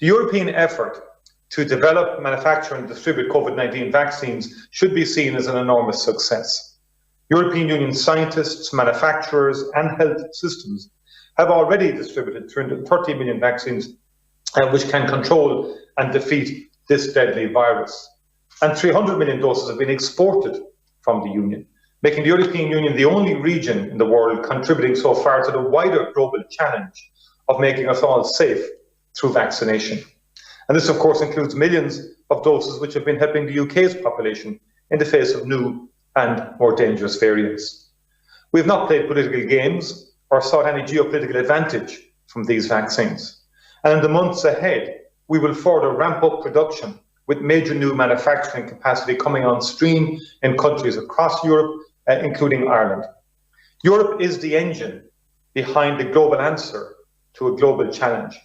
The European effort to develop, manufacture and distribute COVID-19 vaccines should be seen as an enormous success. European Union scientists, manufacturers and health systems have already distributed 330 million vaccines which can control and defeat this deadly virus. And 300 million doses have been exported from the Union, making the European Union the only region in the world contributing so far to the wider global challenge of making us all safe through vaccination. And this, of course, includes millions of doses which have been helping the UK's population in the face of new and more dangerous variants. We have not played political games or sought any geopolitical advantage from these vaccines. And in the months ahead, we will further ramp up production with major new manufacturing capacity coming on stream in countries across Europe, including Ireland. Europe is the engine behind the global answer to a global challenge.